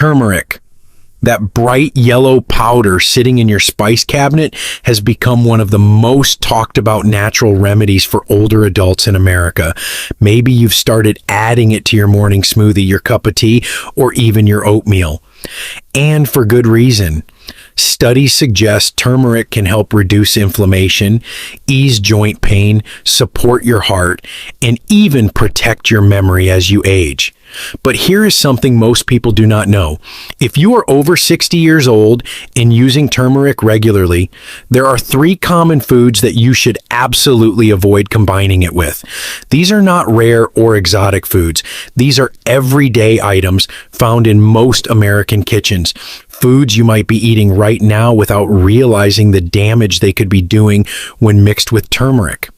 Turmeric, that bright yellow powder sitting in your spice cabinet, has become one of the most talked about natural remedies for older adults in America. Maybe you've started adding it to your morning smoothie, your cup of tea, or even your oatmeal. And for good reason. Studies suggest turmeric can help reduce inflammation, ease joint pain, support your heart, and even protect your memory as you age. But here is something most people do not know. If you are over 60 years old and using turmeric regularly, there are 3 common foods that you should absolutely avoid combining it with. These are not rare or exotic foods. These are everyday items found in most American kitchens. Foods you might be eating right now without realizing the damage they could be doing when mixed with turmeric.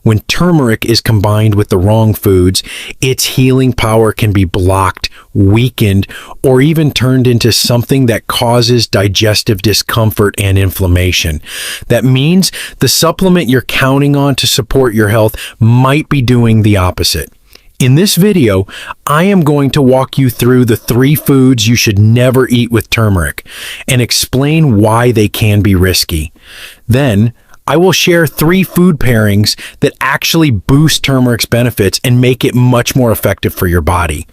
When turmeric is combined with the wrong foods, its healing power can be blocked, weakened, or even turned into something that causes digestive discomfort and inflammation. That means the supplement you're counting on to support your health might be doing the opposite. In this video, I am going to walk you through the 3 foods you should never eat with turmeric and explain why they can be risky. Then, I will share 3 food pairings that actually boost turmeric's benefits and make it much more effective for your body.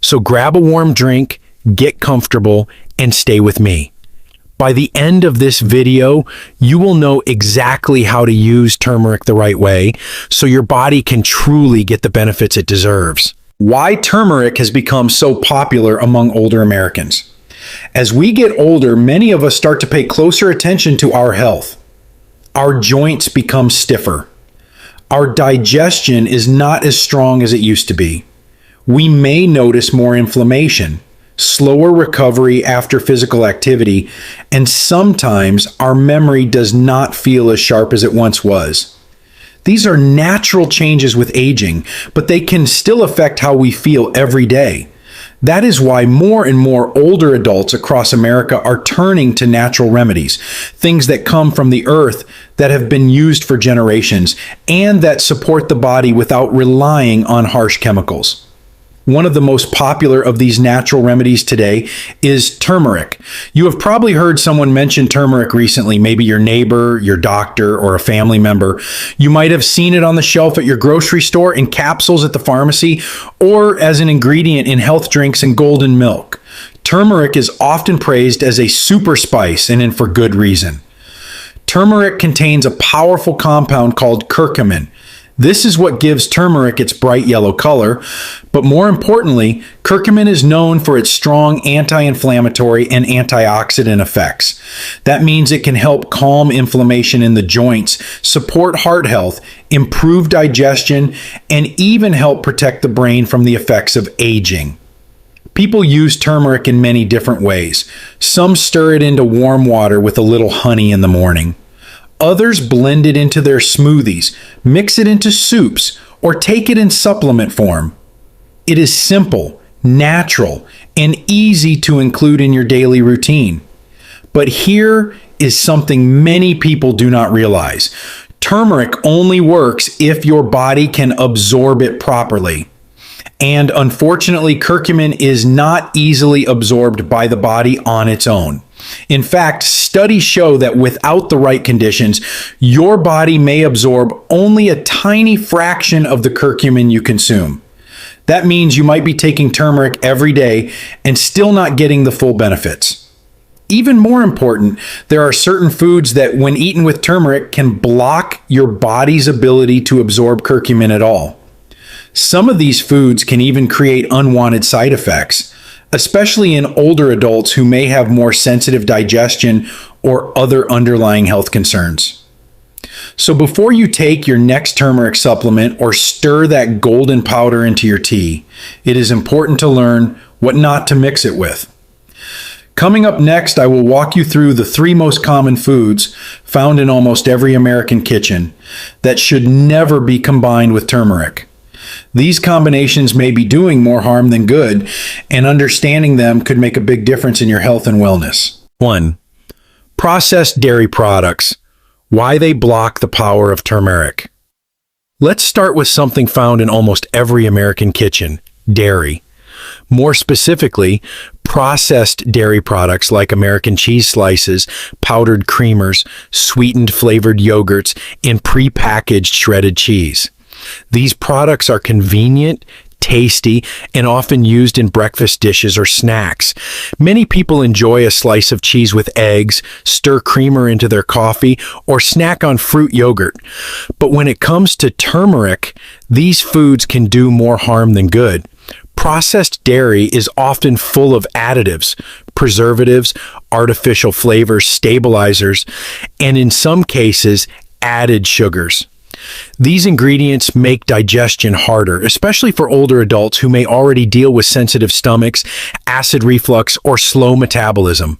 So grab a warm drink, get comfortable, and stay with me. By the end of this video, you will know exactly how to use turmeric the right way so your body can truly get the benefits it deserves. Why turmeric has become so popular among older Americans. As we get older, many of us start to pay closer attention to our health. Our joints become stiffer. Our digestion is not as strong as it used to be. We may notice more inflammation, slower recovery after physical activity, and sometimes our memory does not feel as sharp as it once was. These are natural changes with aging, but they can still affect how we feel every day. That is why more and more older adults across America are turning to natural remedies, things that come from the earth that have been used for generations and that support the body without relying on harsh chemicals. One of the most popular of these natural remedies today is turmeric. You have probably heard someone mention turmeric recently, maybe your neighbor, your doctor, or a family member. You might have seen it on the shelf at your grocery store, in capsules at the pharmacy, or as an ingredient in health drinks and golden milk. Turmeric is often praised as a super spice, and for good reason. Turmeric contains a powerful compound called curcumin. This is what gives turmeric its bright yellow color, but more importantly, curcumin is known for its strong anti-inflammatory and antioxidant effects. That means it can help calm inflammation in the joints, support heart health, improve digestion, and even help protect the brain from the effects of aging. People use turmeric in many different ways. Some stir it into warm water with a little honey in the morning. Others blend it into their smoothies, mix it into soups, or take it in supplement form. It is simple, natural, and easy to include in your daily routine. But here is something many people do not realize. Turmeric only works if your body can absorb it properly. And unfortunately, curcumin is not easily absorbed by the body on its own. In fact, studies show that without the right conditions, your body may absorb only a tiny fraction of the curcumin you consume. That means you might be taking turmeric every day and still not getting the full benefits. Even more important, there are certain foods that, when eaten with turmeric, can block your body's ability to absorb curcumin at all. Some of these foods can even create unwanted side effects, especially in older adults who may have more sensitive digestion or other underlying health concerns. So before you take your next turmeric supplement or stir that golden powder into your tea, it is important to learn what not to mix it with. Coming up next, I will walk you through the 3 most common foods found in almost every American kitchen that should never be combined with turmeric. These combinations may be doing more harm than good, and understanding them could make a big difference in your health and wellness. 1. Processed dairy products. Why they block the power of turmeric. Let's start with something found in almost every American kitchen: dairy. More specifically, processed dairy products like American cheese slices, powdered creamers, sweetened flavored yogurts, and prepackaged shredded cheese. These products are convenient, tasty, and often used in breakfast dishes or snacks. Many people enjoy a slice of cheese with eggs, stir creamer into their coffee, or snack on fruit yogurt. But when it comes to turmeric, these foods can do more harm than good. Processed dairy is often full of additives, preservatives, artificial flavors, stabilizers, and in some cases, added sugars. These ingredients make digestion harder, especially for older adults who may already deal with sensitive stomachs, acid reflux, or slow metabolism.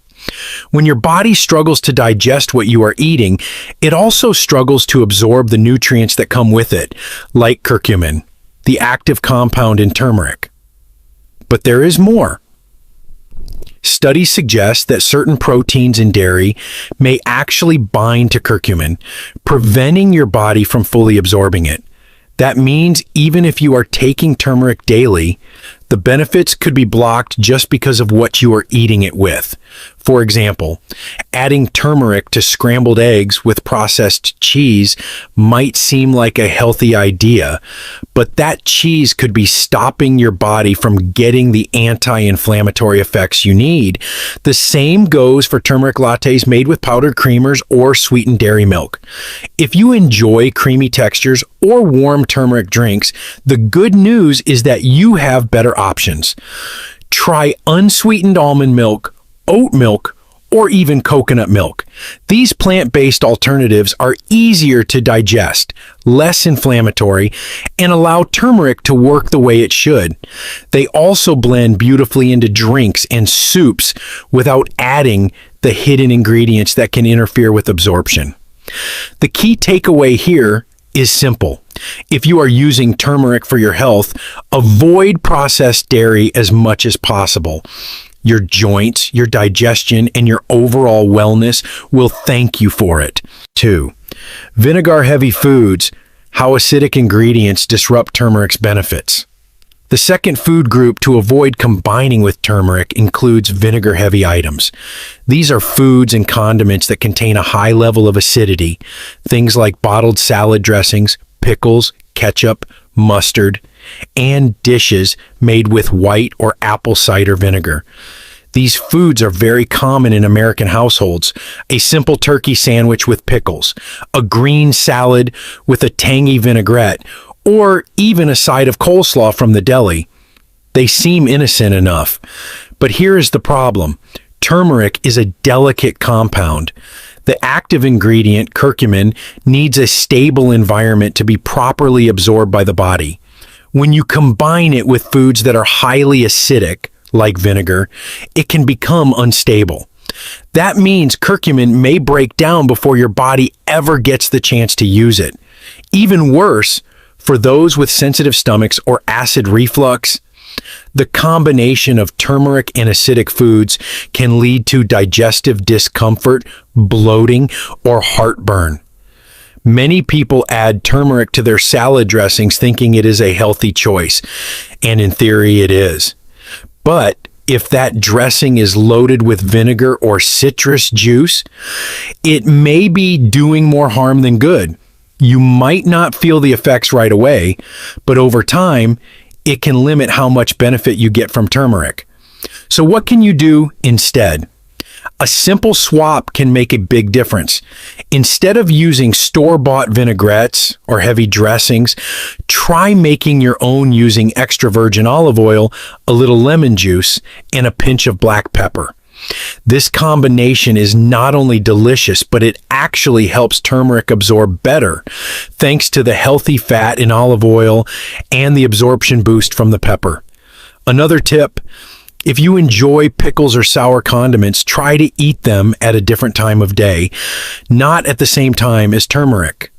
When your body struggles to digest what you are eating, it also struggles to absorb the nutrients that come with it, like curcumin, the active compound in turmeric. But there is more. Studies suggest that certain proteins in dairy may actually bind to curcumin, preventing your body from fully absorbing it. That means even if you are taking turmeric daily, the benefits could be blocked just because of what you are eating it with. For example, adding turmeric to scrambled eggs with processed cheese might seem like a healthy idea, but that cheese could be stopping your body from getting the anti-inflammatory effects you need. The same goes for turmeric lattes made with powdered creamers or sweetened dairy milk. If you enjoy creamy textures or warm turmeric drinks, the good news is that you have better options. Try unsweetened almond milk, oat milk, or even coconut milk. These plant-based alternatives are easier to digest, less inflammatory, and allow turmeric to work the way it should. They also blend beautifully into drinks and soups without adding the hidden ingredients that can interfere with absorption. The key takeaway here is simple. If you are using turmeric for your health, avoid processed dairy as much as possible. Your joints, your digestion, and your overall wellness will thank you for it. 2. Vinegar-heavy foods, how acidic ingredients disrupt turmeric's benefits. The second food group to avoid combining with turmeric includes vinegar-heavy items. These are foods and condiments that contain a high level of acidity, things like bottled salad dressings, pickles, ketchup, mustard, and dishes made with white or apple cider vinegar. These foods are very common in American households. A simple turkey sandwich with pickles, a green salad with a tangy vinaigrette, or even a side of coleslaw from the deli. They seem innocent enough. But here is the problem. Turmeric is a delicate compound. The active ingredient, curcumin, needs a stable environment to be properly absorbed by the body. When you combine it with foods that are highly acidic, like vinegar, it can become unstable. That means curcumin may break down before your body ever gets the chance to use it. Even worse, for those with sensitive stomachs or acid reflux, the combination of turmeric and acidic foods can lead to digestive discomfort, bloating, or heartburn. Many people add turmeric to their salad dressings thinking it is a healthy choice, and in theory it is. But if that dressing is loaded with vinegar or citrus juice, it may be doing more harm than good. You might not feel the effects right away, but over time, it can limit how much benefit you get from turmeric. So what can you do instead? A simple swap can make a big difference. Instead of using store-bought vinaigrettes or heavy dressings, try making your own using extra virgin olive oil, a little lemon juice, and a pinch of black pepper. This combination is not only delicious, but it actually helps turmeric absorb better, thanks to the healthy fat in olive oil and the absorption boost from the pepper. Another tip: if you enjoy pickles or sour condiments, try to eat them at a different time of day, not at the same time as turmeric.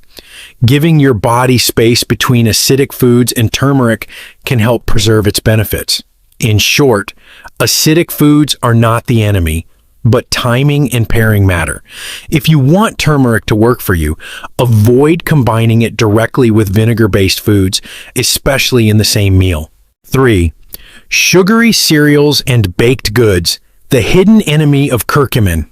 Giving your body space between acidic foods and turmeric can help preserve its benefits. In short, acidic foods are not the enemy, but timing and pairing matter. If you want turmeric to work for you, avoid combining it directly with vinegar-based foods, especially in the same meal. 3. Sugary cereals and baked goods, the hidden enemy of curcumin.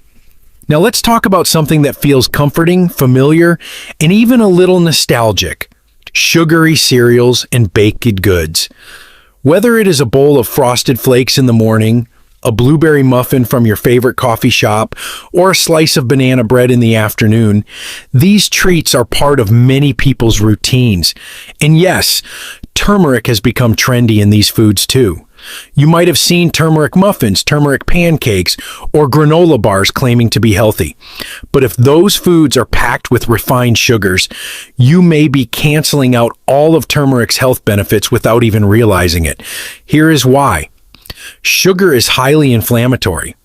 Now let's talk about something that feels comforting, familiar, and even a little nostalgic. Sugary cereals and baked goods. Whether it is a bowl of Frosted Flakes in the morning, a blueberry muffin from your favorite coffee shop, or a slice of banana bread in the afternoon, these treats are part of many people's routines. And yes, turmeric has become trendy in these foods too. You might have seen turmeric muffins, turmeric pancakes, or granola bars claiming to be healthy. But if those foods are packed with refined sugars, you may be canceling out all of turmeric's health benefits without even realizing it. Here is why. Sugar is highly inflammatory.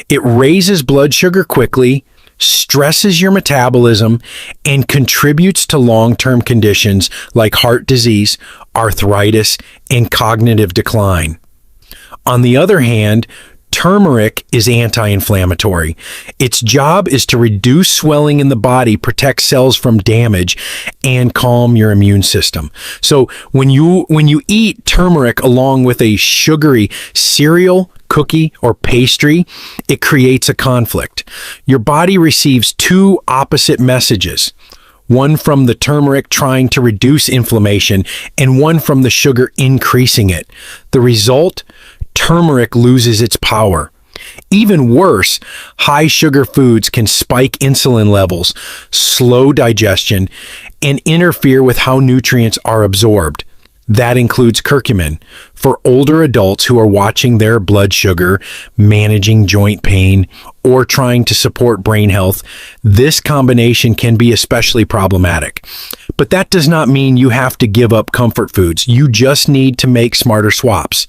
It raises blood sugar quickly, stresses your metabolism, and contributes to long-term conditions like heart disease, arthritis, and cognitive decline. On the other hand, turmeric is anti-inflammatory. Its job is to reduce swelling in the body, protect cells from damage, and calm your immune system. So when you eat turmeric along with a sugary cereal, cookie, or pastry, it creates a conflict. Your body receives two opposite messages. One from the turmeric trying to reduce inflammation, and one from the sugar increasing it. The result? Turmeric loses its power. Even worse, high sugar foods can spike insulin levels, slow digestion, and interfere with how nutrients are absorbed. That includes curcumin. For older adults who are watching their blood sugar, managing joint pain, or trying to support brain health, this combination can be especially problematic. But that does not mean you have to give up comfort foods. You just need to make smarter swaps.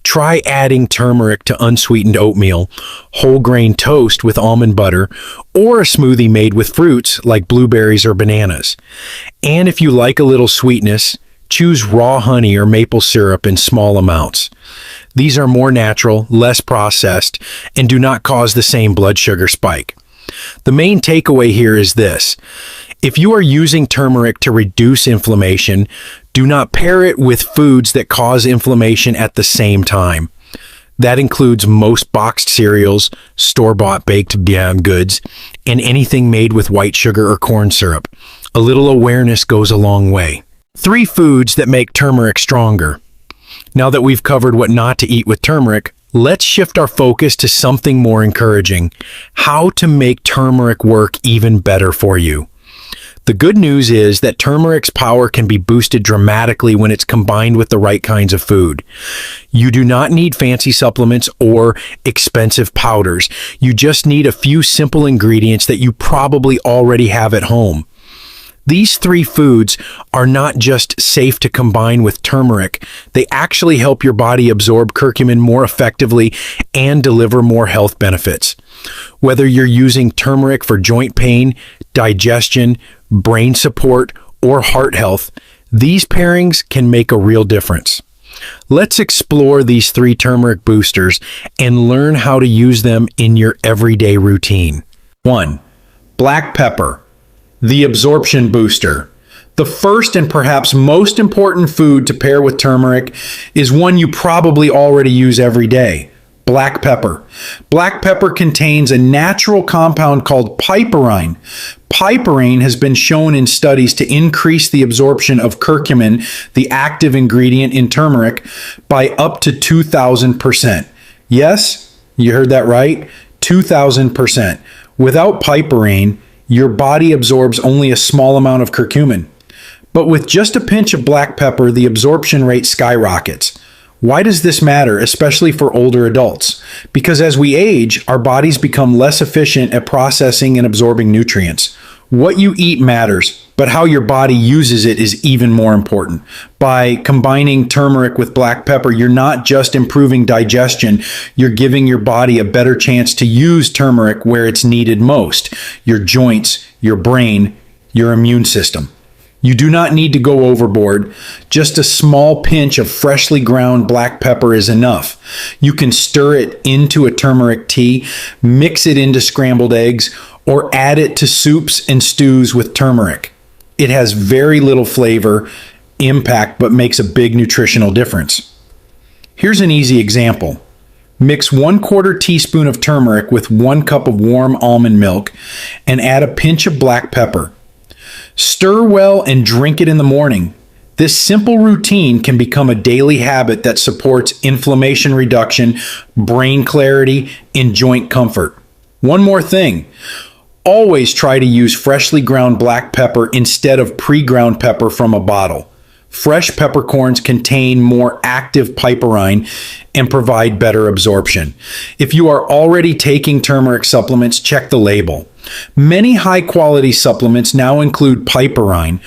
Try adding turmeric to unsweetened oatmeal, whole grain toast with almond butter, or a smoothie made with fruits like blueberries or bananas. And if you like a little sweetness, choose raw honey or maple syrup in small amounts. These are more natural, less processed, and do not cause the same blood sugar spike. The main takeaway here is this. If you are using turmeric to reduce inflammation, do not pair it with foods that cause inflammation at the same time. That includes most boxed cereals, store-bought baked goods, and anything made with white sugar or corn syrup. A little awareness goes a long way. 3 foods that make turmeric stronger. Now that we've covered what not to eat with turmeric, let's shift our focus to something more encouraging. How to make turmeric work even better for you. The good news is that turmeric's power can be boosted dramatically when it's combined with the right kinds of food. You do not need fancy supplements or expensive powders. You just need a few simple ingredients that you probably already have at home. These 3 foods are not just safe to combine with turmeric, they actually help your body absorb curcumin more effectively and deliver more health benefits. Whether you're using turmeric for joint pain, digestion, brain support, or heart health, these pairings can make a real difference. Let's explore these 3 turmeric boosters and learn how to use them in your everyday routine. 1. Black pepper. The absorption booster. The first and perhaps most important food to pair with turmeric is one you probably already use every day. Black pepper. Black pepper contains a natural compound called piperine. Piperine has been shown in studies to increase the absorption of curcumin, the active ingredient in turmeric, by up to 2,000%. Yes, you heard that right? 2,000%. Without piperine, your body absorbs only a small amount of curcumin. But with just a pinch of black pepper, the absorption rate skyrockets. Why does this matter, especially for older adults? Because as we age, our bodies become less efficient at processing and absorbing nutrients. What you eat matters, but how your body uses it is even more important. By combining turmeric with black pepper, you're not just improving digestion, you're giving your body a better chance to use turmeric where it's needed most: your joints, your brain, your immune system. You do not need to go overboard. Just a small pinch of freshly ground black pepper is enough. You can stir it into a turmeric tea, mix it into scrambled eggs, or add it to soups and stews with turmeric. It has very little flavor, impact, but makes a big nutritional difference. Here's an easy example. Mix 1/4 teaspoon of turmeric with 1 cup of warm almond milk and add a pinch of black pepper. Stir well and drink it in the morning. This simple routine can become a daily habit that supports inflammation reduction, brain clarity, and joint comfort. One more thing. Always try to use freshly ground black pepper instead of pre-ground pepper from a bottle. Fresh peppercorns contain more active piperine and provide better absorption. If you are already taking turmeric supplements, check the label. Many high-quality supplements now include piperine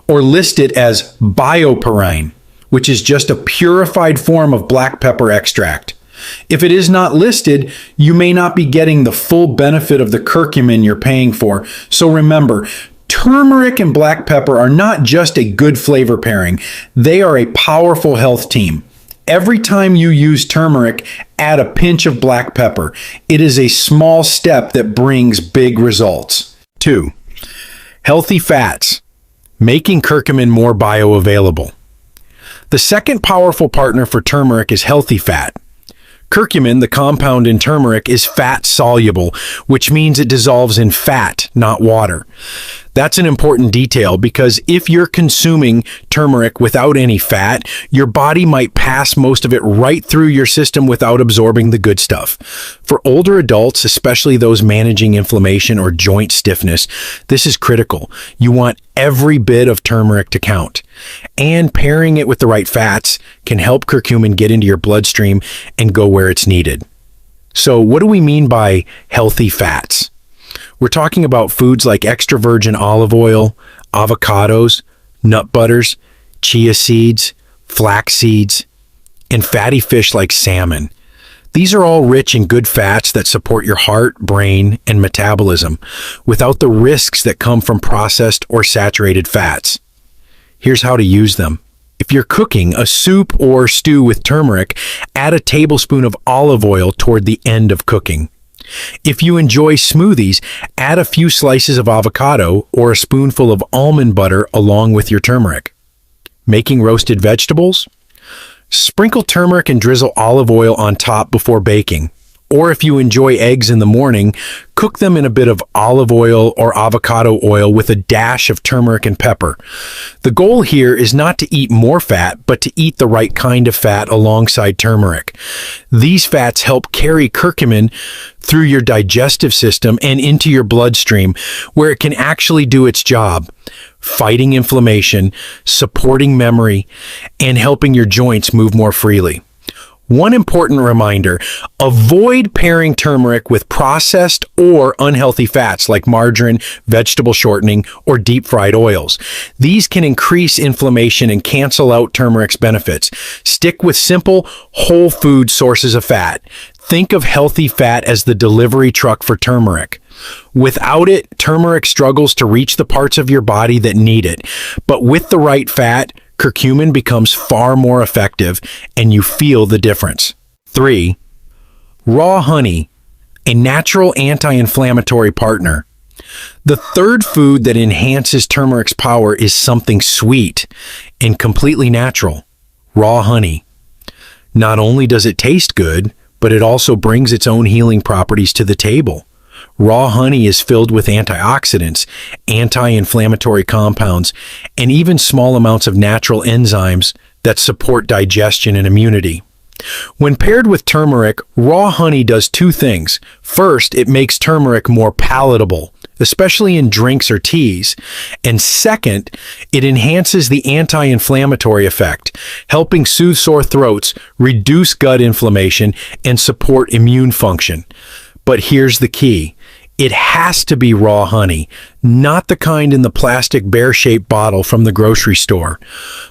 or list it as bioperine, which is just a purified form of black pepper extract. If it is not listed, you may not be getting the full benefit of the curcumin you're paying for. So remember, turmeric and black pepper are not just a good flavor pairing, they are a powerful health team. Every time you use turmeric, add a pinch of black pepper. It is a small step that brings big results. 2. Healthy fats, making curcumin more bioavailable. The second powerful partner for turmeric is healthy fat. Curcumin, the compound in turmeric, is fat soluble, which means it dissolves in fat, not water. That's an important detail because if you're consuming turmeric without any fat, your body might pass most of it right through your system without absorbing the good stuff. For older adults, especially those managing inflammation or joint stiffness, this is critical. You want every bit of turmeric to count. And pairing it with the right fats can help curcumin get into your bloodstream and go where it's needed. So what do we mean by healthy fats? We're talking about foods like extra virgin olive oil, avocados, nut butters, chia seeds, flax seeds, and fatty fish like salmon. These are all rich in good fats that support your heart, brain, and metabolism without the risks that come from processed or saturated fats. Here's how to use them. If you're cooking a soup or stew with turmeric, add a tablespoon of olive oil toward the end of cooking. If you enjoy smoothies, add a few slices of avocado or a spoonful of almond butter along with your turmeric. Making roasted vegetables? Sprinkle turmeric and drizzle olive oil on top before baking. Or if you enjoy eggs in the morning, cook them in a bit of olive oil or avocado oil with a dash of turmeric and pepper. The goal here is not to eat more fat, but to eat the right kind of fat alongside turmeric. These fats help carry curcumin through your digestive system and into your bloodstream, where it can actually do its job, fighting inflammation, supporting memory, and helping your joints move more freely. One important reminder, avoid pairing turmeric with processed or unhealthy fats like margarine, vegetable shortening, or deep-fried oils. These can increase inflammation and cancel out turmeric's benefits. Stick with simple, whole food sources of fat. Think of healthy fat as the delivery truck for turmeric. Without it, turmeric struggles to reach the parts of your body that need it. But with the right fat, curcumin becomes far more effective and you feel the difference. 3. Raw honey, a natural anti-inflammatory partner. The third food that enhances turmeric's power is something sweet and completely natural, raw honey. Not only does it taste good, but it also brings its own healing properties to the table. Raw honey is filled with antioxidants, anti-inflammatory compounds, and even small amounts of natural enzymes that support digestion and immunity. When paired with turmeric, raw honey does two things. First, it makes turmeric more palatable, especially in drinks or teas. And second, it enhances the anti-inflammatory effect, helping soothe sore throats, reduce gut inflammation, and support immune function. But here's the key. It has to be raw honey, not the kind in the plastic bear-shaped bottle from the grocery store.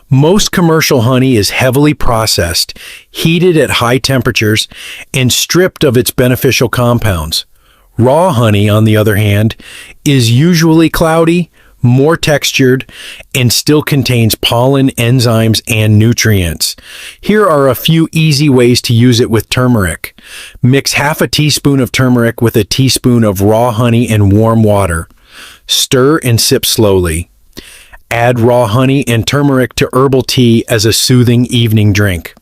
Most commercial honey is heavily processed, heated at high temperatures, and stripped of its beneficial compounds. Raw honey, on the other hand, is usually cloudy, more textured, and still contains pollen, enzymes, and nutrients. Here are a few easy ways to use it with turmeric. Mix half a teaspoon of turmeric with a teaspoon of raw honey and warm water. Stir and sip slowly. Add raw honey and turmeric to herbal tea as a soothing evening drink.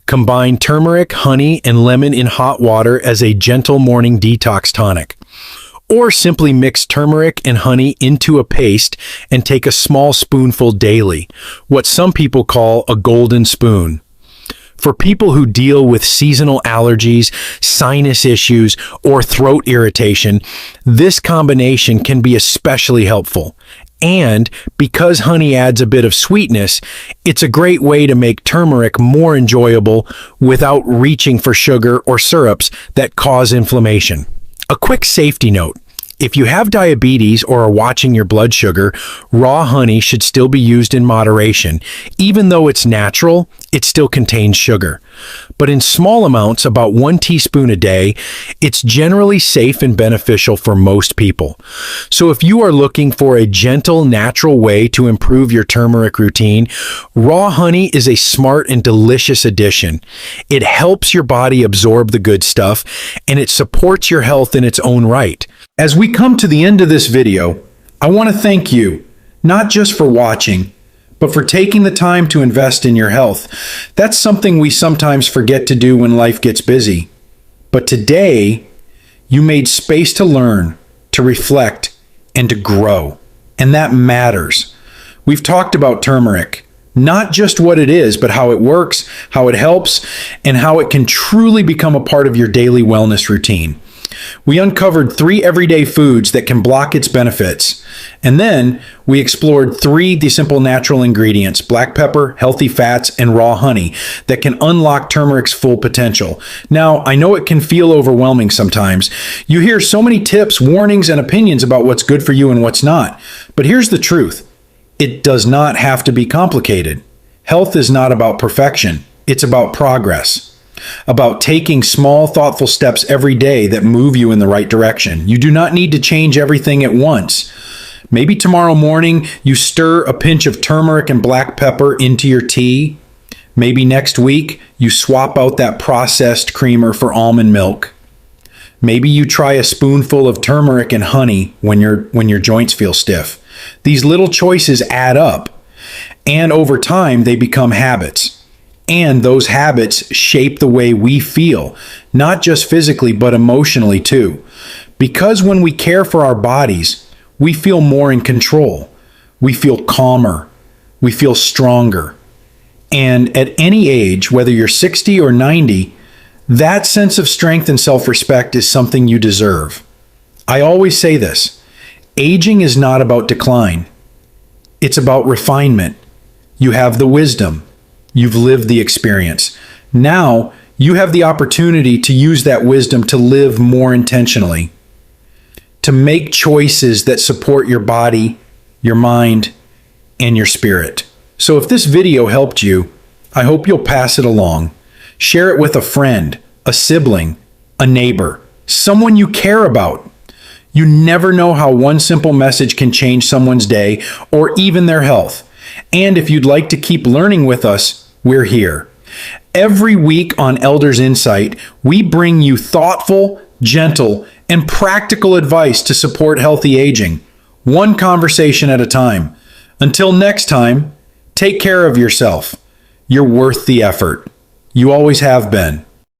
Combine turmeric, honey, and lemon in hot water as a gentle morning detox tonic. Or simply mix turmeric and honey into a paste and take a small spoonful daily, what some people call a golden spoon. For people who deal with seasonal allergies, sinus issues, or throat irritation, this combination can be especially helpful. And because honey adds a bit of sweetness, it's a great way to make turmeric more enjoyable without reaching for sugar or syrups that cause inflammation. A quick safety note. If you have diabetes or are watching your blood sugar, raw honey should still be used in moderation. Even though it's natural, it still contains sugar. But in small amounts, about 1 teaspoon a day, it's generally safe and beneficial for most people. So if you are looking for a gentle, natural way to improve your turmeric routine, raw honey is a smart and delicious addition. It helps your body absorb the good stuff, and it supports your health in its own right. As we come to the end of this video, I want to thank you, not just for watching, but for taking the time to invest in your health. That's something we sometimes forget to do when life gets busy. But today, you made space to learn, to reflect, and to grow. And that matters. We've talked about turmeric, not just what it is, but how it works, how it helps, and how it can truly become a part of your daily wellness routine. We uncovered 3 everyday foods that can block its benefits. And then we explored 3 the simple natural ingredients, black pepper, healthy fats, and raw honey, that can unlock turmeric's full potential. Now, I know it can feel overwhelming sometimes. You hear so many tips, warnings, and opinions about what's good for you and what's not. But here's the truth. It does not have to be complicated. Health is not about perfection. It's about progress. About taking small, thoughtful steps every day that move you in the right direction. You do not need to change everything at once. Maybe tomorrow morning you stir a pinch of turmeric and black pepper into your tea. Maybe next week you swap out that processed creamer for almond milk. Maybe you try a spoonful of turmeric and honey when your joints feel stiff. These little choices add up, and over time they become habits. And those habits shape the way we feel, not just physically, but emotionally too. Because when we care for our bodies, we feel more in control. We feel calmer. We feel stronger. And at any age, whether you're 60 or 90, that sense of strength and self-respect is something you deserve. I always say this, aging is not about decline. It's about refinement. You have the wisdom. You've lived the experience. Now, you have the opportunity to use that wisdom to live more intentionally, to make choices that support your body, your mind, and your spirit. So if this video helped you, I hope you'll pass it along. Share it with a friend, a sibling, a neighbor, someone you care about. You never know how one simple message can change someone's day or even their health. And if you'd like to keep learning with us, we're here. Every week on Elders Insight, we bring you thoughtful, gentle, and practical advice to support healthy aging, one conversation at a time. Until next time, take care of yourself. You're worth the effort. You always have been.